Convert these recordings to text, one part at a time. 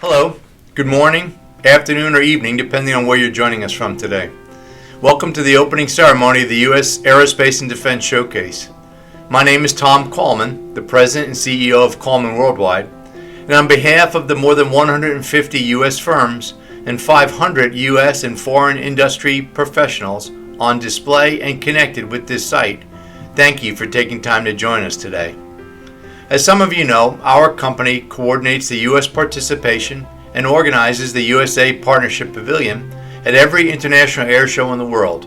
Hello, good morning, afternoon, or evening, depending on where you're joining us from today. Welcome to the opening ceremony of the USA Aerospace Defense Showcase. My name is Tom Coleman, the President and CEO of Coleman Worldwide, and on behalf of the more than 150 U.S. firms and 500 U.S. and foreign industry professionals on display and connected with this site, thank you for taking time to join us today. As some of you know, our company coordinates the U.S. participation and organizes the USA Partnership Pavilion at every international air show in the world,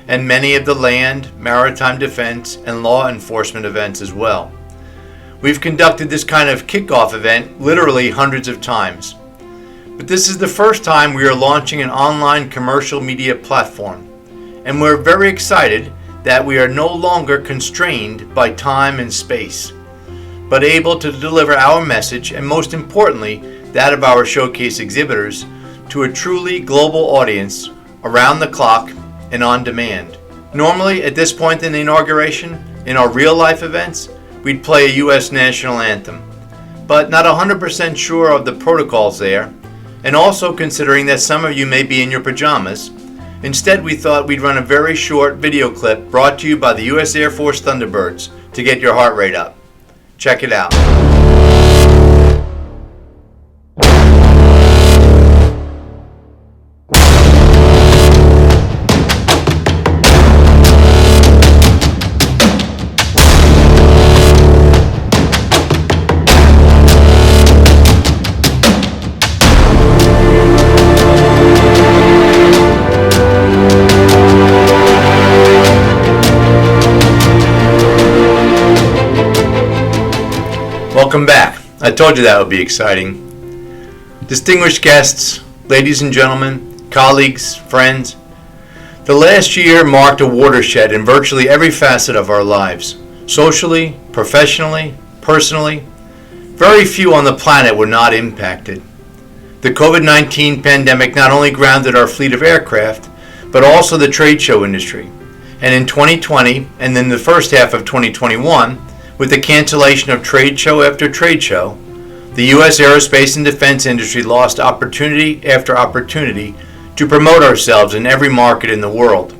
and many of the land, maritime defense, and law enforcement events as well. We've conducted this kind of kickoff event literally hundreds of times. But this is the first time we are launching an online commercial media platform, and we're very excited that we are no longer constrained by time and space, but able to deliver our message, and most importantly, that of our showcase exhibitors, to a truly global audience around the clock and on demand. Normally, at this point in the inauguration, in our real-life events, we'd play a U.S. national anthem, but not 100% sure of the protocols there, and also considering that some of you may be in your pajamas, instead we thought we'd run a very short video clip brought to you by the U.S. Air Force Thunderbirds to get your heart rate up. Check it out. Welcome back. I told you that would be exciting. Distinguished guests, ladies and gentlemen, colleagues, friends, the last year marked a watershed in virtually every facet of our lives. Socially, professionally, personally, very few on the planet were not impacted. The COVID-19 pandemic not only grounded our fleet of aircraft, but also the trade show industry. And in 2020, and then the first half of 2021, with the cancellation of trade show after trade show, the U.S. aerospace and defense industry lost opportunity after opportunity to promote ourselves in every market in the world.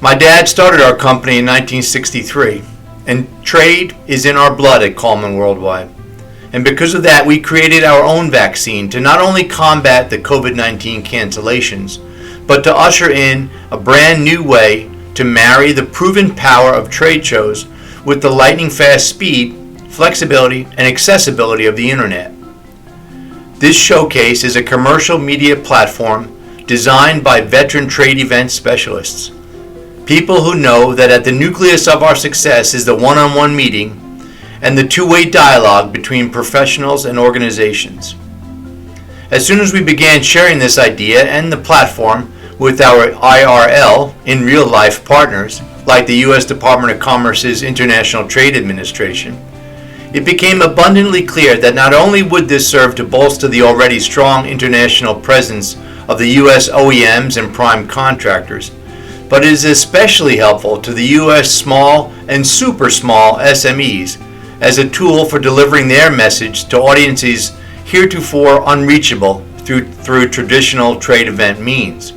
My dad started our company in 1963, and trade is in our blood at Coleman Worldwide. And because of that, we created our own vaccine to not only combat the COVID-19 cancellations, but to usher in a brand new way to marry the proven power of trade shows with the lightning-fast speed, flexibility, and accessibility of the internet. This showcase is a commercial media platform designed by veteran trade event specialists, people who know that at the nucleus of our success is the one-on-one meeting and the two-way dialogue between professionals and organizations. As soon as we began sharing this idea and the platform with our IRL, in real life partners, like the U.S. Department of Commerce's International Trade Administration, it became abundantly clear that not only would this serve to bolster the already strong international presence of the U.S. OEMs and prime contractors, but it is especially helpful to the U.S. small and super small SMEs as a tool for delivering their message to audiences heretofore unreachable through traditional trade event means.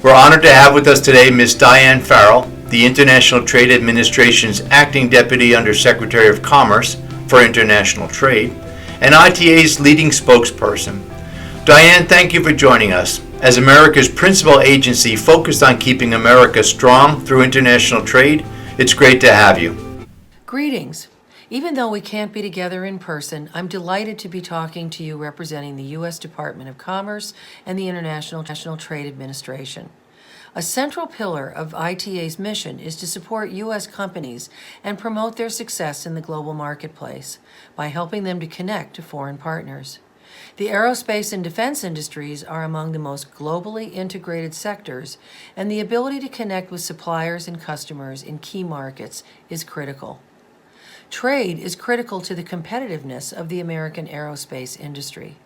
We're honored to have with us today Ms. Diane Farrell, the International Trade Administration's Acting Deputy Undersecretary of Commerce for International Trade, and ITA's leading spokesperson. Diane, thank you for joining us. As America's principal agency focused on keeping America strong through international trade, it's great to have you. Greetings. Even though we can't be together in person, I'm delighted to be talking to you representing the U.S. Department of Commerce and the International Trade Administration. A central pillar of ITA's mission is to support U.S. companies and promote their success in the global marketplace by helping them to connect to foreign partners. The aerospace and defense industries are among the most globally integrated sectors, and the ability to connect with suppliers and customers in key markets is critical. Trade is critical to the competitiveness of the American aerospace industry.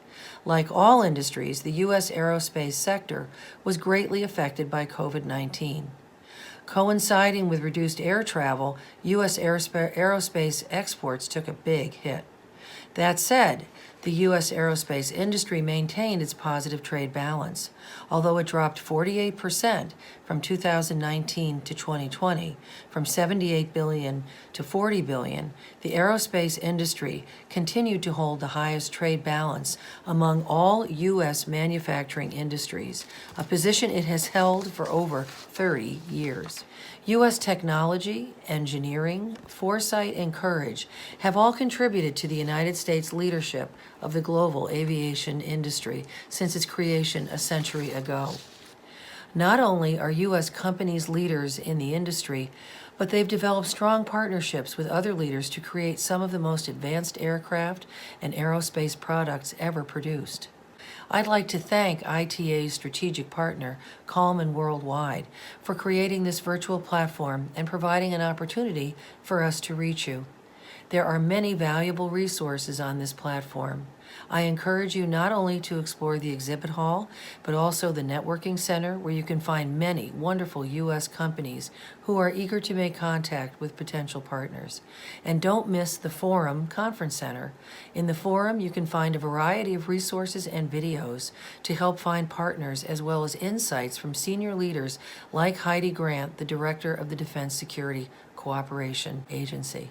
Like all industries, the U.S. aerospace sector was greatly affected by COVID-19. Coinciding with reduced air travel, U.S. aerospace exports took a big hit. That said, The U.S. aerospace industry maintained its positive trade balance. Although it dropped 48% from 2019 to 2020, from $78 billion to $40 billion, the aerospace industry continued to hold the highest trade balance among all U.S. manufacturing industries, a position it has held for over 30 years. U.S. technology, engineering, foresight, and courage have all contributed to the United States leadership of the global aviation industry since its creation a century ago. Not only are U.S. companies leaders in the industry, but they've developed strong partnerships with other leaders to create some of the most advanced aircraft and aerospace products ever produced. I'd like to thank ITA's strategic partner, Coleman Worldwide, for creating this virtual platform and providing an opportunity for us to reach you. There are many valuable resources on this platform. I encourage you not only to explore the exhibit hall, but also the networking center, where you can find many wonderful U.S. companies who are eager to make contact with potential partners. And don't miss the Forum Conference Center. In the Forum, you can find a variety of resources and videos to help find partners, as well as insights from senior leaders like Heidi Grant, the Director of the Defense Security Cooperation Agency.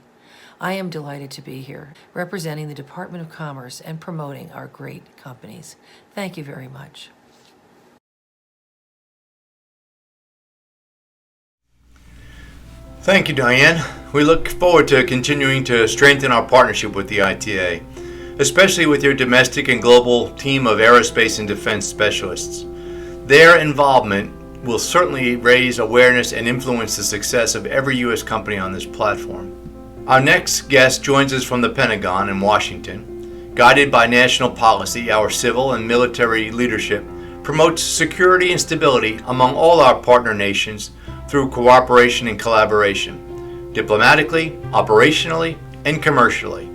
I am delighted to be here, representing the Department of Commerce and promoting our great companies. Thank you very much. Thank you, Diane. We look forward to continuing to strengthen our partnership with the ITA, especially with your domestic and global team of aerospace and defense specialists. Their involvement will certainly raise awareness and influence the success of every U.S. company on this platform. Our next guest joins us from the Pentagon in Washington. Guided by national policy, our civil and military leadership promotes security and stability among all our partner nations through cooperation and collaboration, diplomatically, operationally, and commercially.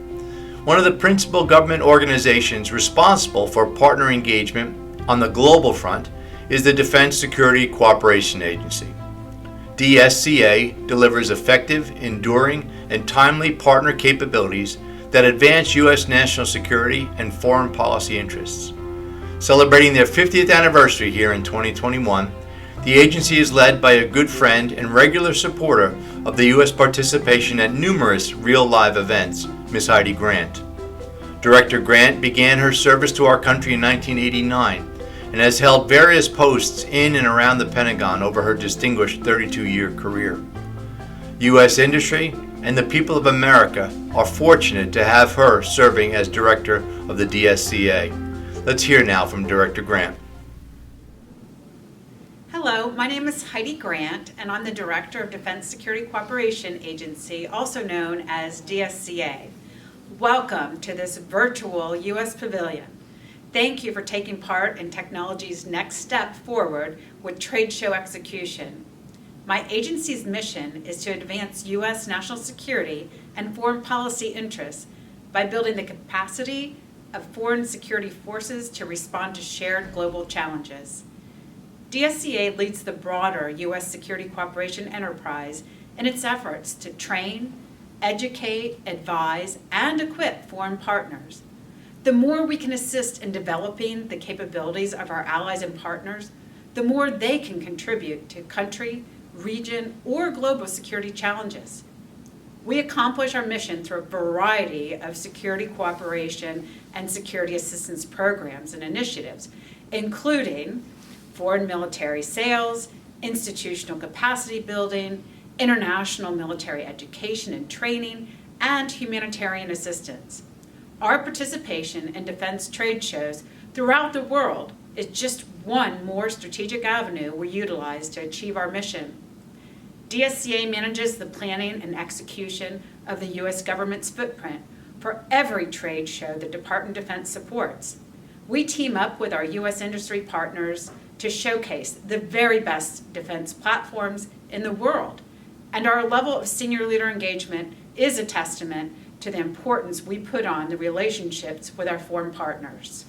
One of the principal government organizations responsible for partner engagement on the global front is the Defense Security Cooperation Agency. DSCA delivers effective, enduring, and timely partner capabilities that advance U.S. national security and foreign policy interests. Celebrating their 50th anniversary here in 2021, the agency is led by a good friend and regular supporter of the U.S. participation at numerous real live events, Ms. Heidi Grant. Director Grant began her service to our country in 1989 and has held various posts in and around the Pentagon over her distinguished 32-year career. U.S. industry and the people of America are fortunate to have her serving as director of the DSCA. Let's hear now from Director Grant. Hello, my name is Heidi Grant, and I'm the Director of Defense Security Cooperation Agency, also known as DSCA. Welcome to this virtual U.S. Pavilion. Thank you for taking part in technology's next step forward with trade show execution. My agency's mission is to advance U.S. national security and foreign policy interests by building the capacity of foreign security forces to respond to shared global challenges. DSCA leads the broader U.S. security cooperation enterprise in its efforts to train, educate, advise, and equip foreign partners. The more we can assist in developing the capabilities of our allies and partners, the more they can contribute to country, region, or global security challenges. We accomplish our mission through a variety of security cooperation and security assistance programs and initiatives, including foreign military sales, institutional capacity building, international military education and training, and humanitarian assistance. Our participation in defense trade shows throughout the world is just one more strategic avenue we utilize to achieve our mission. DSCA manages the planning and execution of the U.S. government's footprint for every trade show the Department of Defense supports. We team up with our U.S. industry partners to showcase the very best defense platforms in the world, and our level of senior leader engagement is a testament to the importance we put on the relationships with our foreign partners.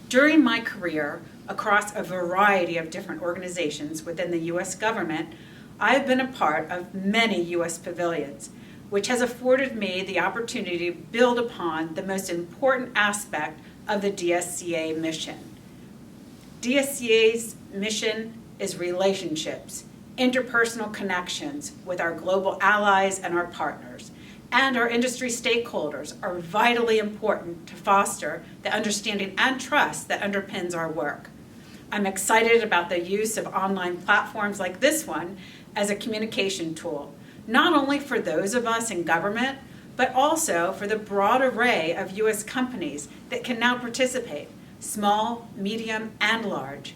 During my career across a variety of different organizations within the U.S. government, I have been a part of many U.S. pavilions, which has afforded me the opportunity to build upon the most important aspect of the DSCA mission. DSCA's mission is relationships, interpersonal connections with our global allies and our partners, and our industry stakeholders are vitally important to foster the understanding and trust that underpins our work. I'm excited about the use of online platforms like this one as a communication tool, not only for those of us in government, but also for the broad array of U.S. companies that can now participate, small, medium, and large.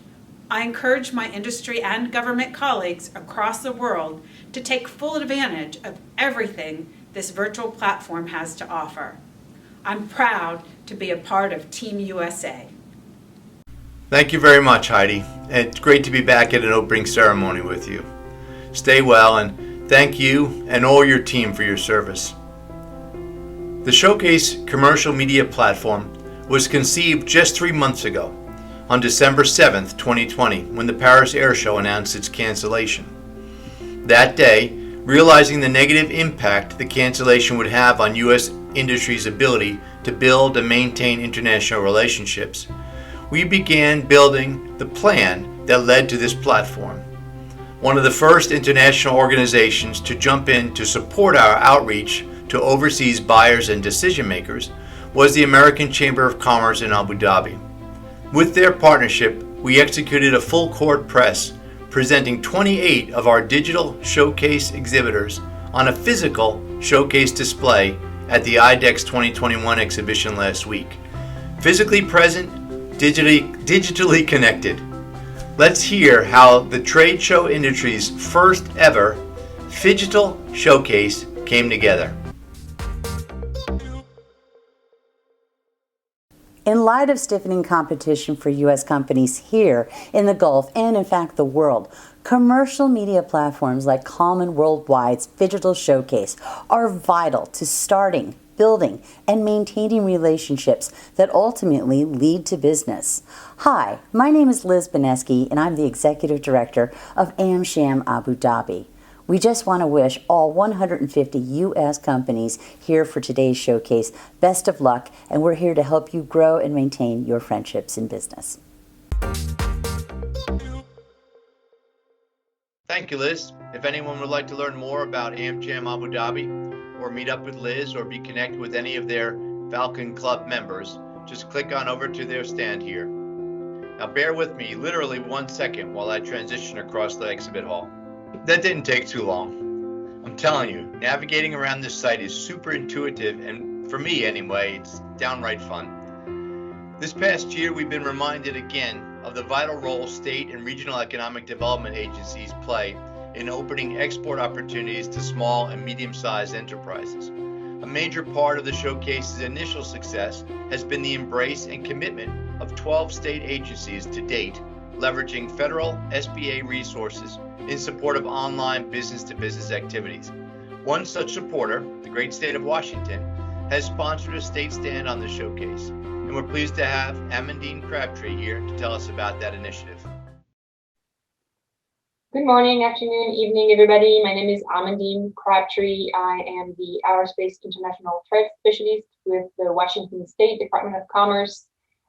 I encourage my industry and government colleagues across the world to take full advantage of everything this virtual platform has to offer. I'm proud to be a part of Team USA. Thank you very much, Heidi. It's great to be back at an opening ceremony with you. Stay well, and thank you and all your team for your service. The Showcase commercial media platform was conceived just 3 months ago, on December 7th, 2020, when the Paris Air Show announced its cancellation. That day, realizing the negative impact the cancellation would have on U.S. industry's ability to build and maintain international relationships, we began building the plan that led to this platform. One of the first international organizations to jump in to support our outreach to overseas buyers and decision makers was the American Chamber of Commerce in Abu Dhabi. With their partnership, we executed a full court press, presenting 28 of our digital showcase exhibitors on a physical showcase display at the IDEX 2021 exhibition last week. Physically present, digitally connected. Let's hear how the trade show industry's first ever Phygital Showcase came together. In light of stiffening competition for U.S. companies here in the Gulf and, in fact, the world, commercial media platforms like Common Worldwide's Phygital Showcase are vital to starting, building, and maintaining relationships that ultimately lead to business. Hi, my name is Liz Beneski, and I'm the Executive Director of AmSham Abu Dhabi. We just want to wish all 150 U.S. companies here for today's showcase best of luck, and we're here to help you grow and maintain your friendships in business. Thank you, Liz. If anyone would like to learn more about AmJam Abu Dhabi, or meet up with Liz, or be connected with any of their Falcon Club members, just click on over to their stand here. Now bear with me literally 1 second while I transition across the exhibit hall. That didn't take too long. I'm telling you, navigating around this site is super intuitive, and for me anyway, it's downright fun. This past year, we've been reminded again of the vital role state and regional economic development agencies play in opening export opportunities to small and medium-sized enterprises. A major part of the showcase's initial success has been the embrace and commitment of 12 state agencies to date, leveraging federal SBA resources in support of online business-to-business activities. One such supporter, the great state of Washington, has sponsored a state stand on the showcase, and we're pleased to have Amandine Crabtree here to tell us about that initiative. Good morning, afternoon, evening, everybody. My name is Amandine Crabtree. I am the Aerospace International Trade Specialist with the Washington State Department of Commerce.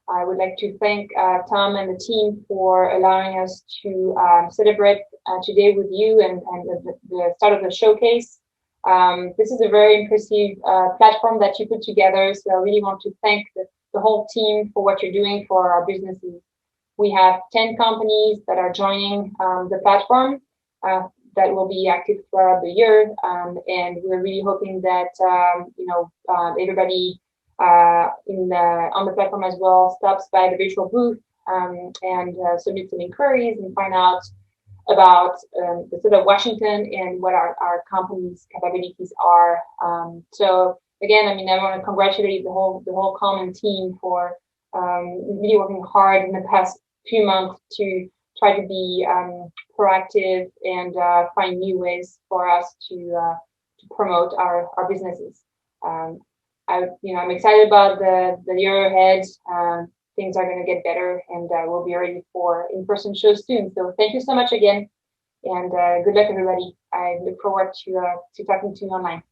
I would like to thank Tom and the team for allowing us to celebrate today with you and the start of the showcase. This is a very impressive platform that you put together, so I really want to thank the whole team for what you're doing for our businesses. We have 10 companies that are joining the platform that will be active throughout the year, and we're really hoping that everybody on the platform as well stops by the virtual booth and submit some inquiries and find out about the state of Washington and what our company's capabilities are. So again, I want to congratulate the whole Common team for really working hard in the past few months to try to be proactive and find new ways for us to promote our businesses. I'm excited about the year ahead. Things are going to get better, and we'll be ready for in-person shows soon. So thank you so much again, and good luck, everybody. I look forward to talking to you online.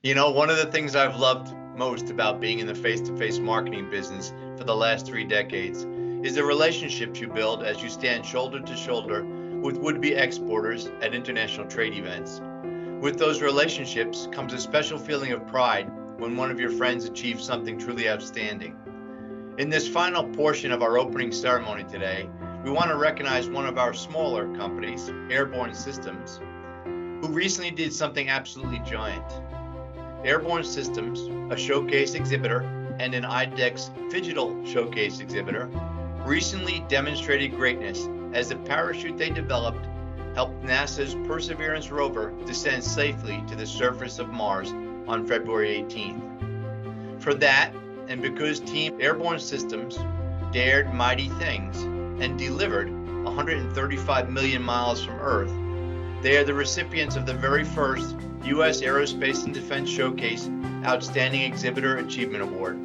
You know, one of the things I've loved most about being in the face-to-face marketing business for the last 3 decades is the relationships you build as you stand shoulder to shoulder with would-be exporters at international trade events. With those relationships comes a special feeling of pride when one of your friends achieves something truly outstanding. In this final portion of our opening ceremony today, we want to recognize one of our smaller companies, Airborne Systems, who recently did something absolutely giant. Airborne Systems, a showcase exhibitor and an IDEX Digital Showcase exhibitor, recently demonstrated greatness as the parachute they developed helped NASA's Perseverance rover descend safely to the surface of Mars on February 18th. For that, and because Team Airborne Systems dared mighty things and delivered 135 million miles from Earth, they are the recipients of the very first USA Aerospace Defense Showcase Outstanding Exhibitor Achievement Award.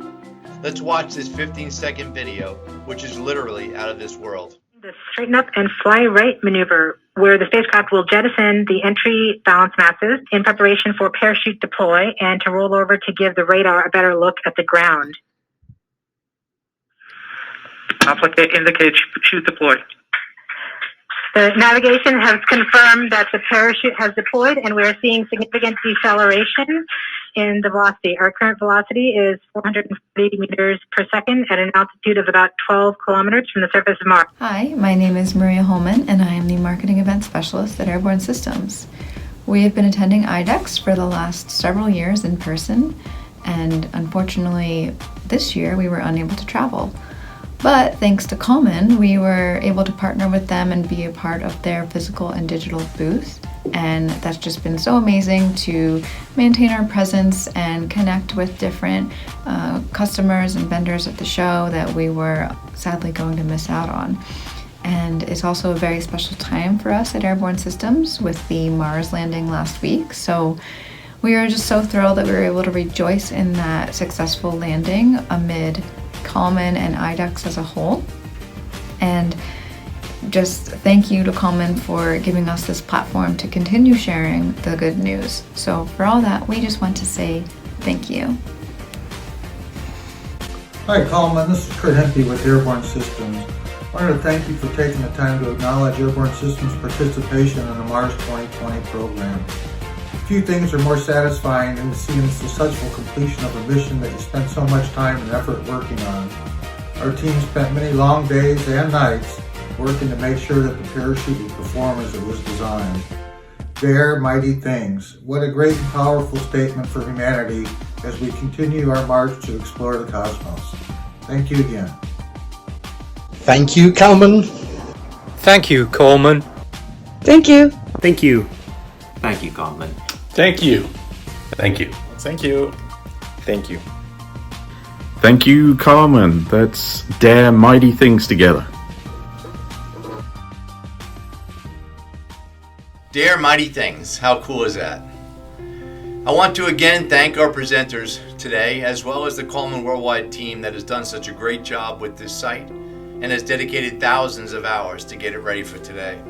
Let's watch this 15-second video, which is literally out of this world. The straighten up and fly right maneuver, where the spacecraft will jettison the entry balance masses in preparation for parachute deploy and to roll over to give the radar a better look at the ground. Indicate chute deployed. The navigation has confirmed that the parachute has deployed, and we are seeing significant deceleration in the velocity. Our current velocity is 440 meters per second at an altitude of about 12 kilometers from the surface of Mars. Hi, my name is Maria Holman, and I am the Marketing Event Specialist at Airborne Systems. We have been attending IDEX for the last several years in person, and unfortunately this year we were unable to travel. But thanks to Coleman, we were able to partner with them and be a part of their physical and digital booth. And that's just been so amazing to maintain our presence and connect with different customers and vendors at the show that we were sadly going to miss out on. And it's also a very special time for us at Airborne Systems with the Mars landing last week. So we are just so thrilled that we were able to rejoice in that successful landing amid Coleman and IDEX as a whole. And just thank you to Coleman for giving us this platform to continue sharing the good news. So for all that, we just want to say thank you. Hi Coleman, this is Kurt Hempy with Airborne Systems. I wanted to thank you for taking the time to acknowledge Airborne Systems' participation in the Mars 2020 program. Few things are more satisfying than to see the successful completion of a mission that you spent so much time and effort working on. Our team spent many long days and nights working to make sure that the parachute would perform as it was designed. Dare mighty things. What a great and powerful statement for humanity as we continue our march to explore the cosmos. Thank you again. Thank you, Coleman. Thank you, Coleman. Thank you. Thank you. Thank you, Coleman. Thank you. Thank you. Thank you. Thank you. Thank you, Carmen. Let's dare mighty things together. Dare mighty things. How cool is that? I want to again thank our presenters today, as well as the Coleman Worldwide team that has done such a great job with this site and has dedicated thousands of hours to get it ready for today.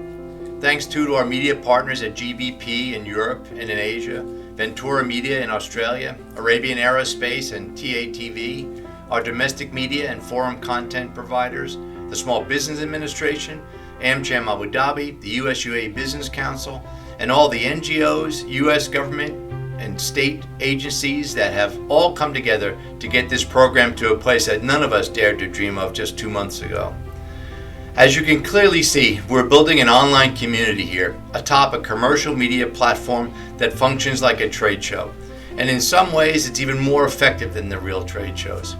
Thanks to our media partners at GBP in Europe and in Asia, Ventura Media in Australia, Arabian Aerospace and TATV, our domestic media and forum content providers, the Small Business Administration, AmCham Abu Dhabi, the USUA Business Council, and all the NGOs, US government, and state agencies that have all come together to get this program to a place that none of us dared to dream of just 2 months ago. As you can clearly see, we're building an online community here atop a commercial media platform that functions like a trade show. And in some ways, it's even more effective than the real trade shows.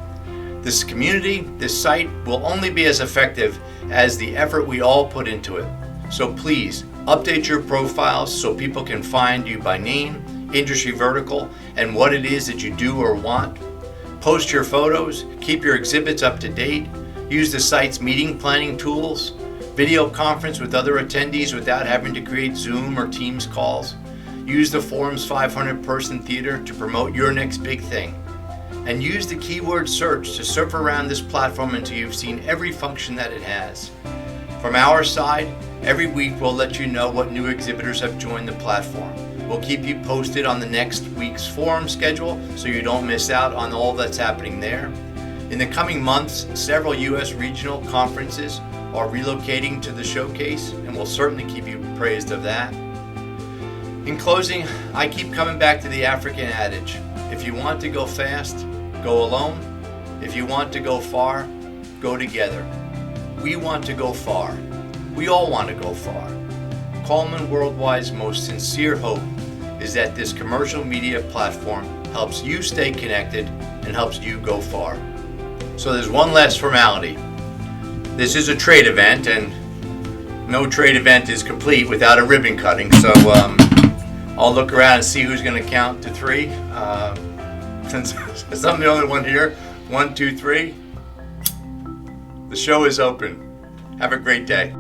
This community, this site, will only be as effective as the effort we all put into it. So please, update your profiles so people can find you by name, industry vertical, and what it is that you do or want. Post your photos, keep your exhibits up to date, use the site's meeting planning tools, video conference with other attendees without having to create Zoom or Teams calls, use the forum's 500-person theater to promote your next big thing, and use the keyword search to surf around this platform until you've seen every function that it has. From our side, every week we'll let you know what new exhibitors have joined the platform. We'll keep you posted on the next week's forum schedule so you don't miss out on all that's happening there. In the coming months, several U.S. regional conferences are relocating to the showcase, and we'll certainly keep you appraised of that. In closing, I keep coming back to the African adage: if you want to go fast, go alone. If you want to go far, go together. We want to go far. We all want to go far. Coleman Worldwide's most sincere hope is that this commercial media platform helps you stay connected and helps you go far. So there's one last formality. This is a trade event, and no trade event is complete without a ribbon cutting, so I'll look around and see who's going to count to 3. Since I'm the only one here, 1, 2, 3. The show is open. Have a great day.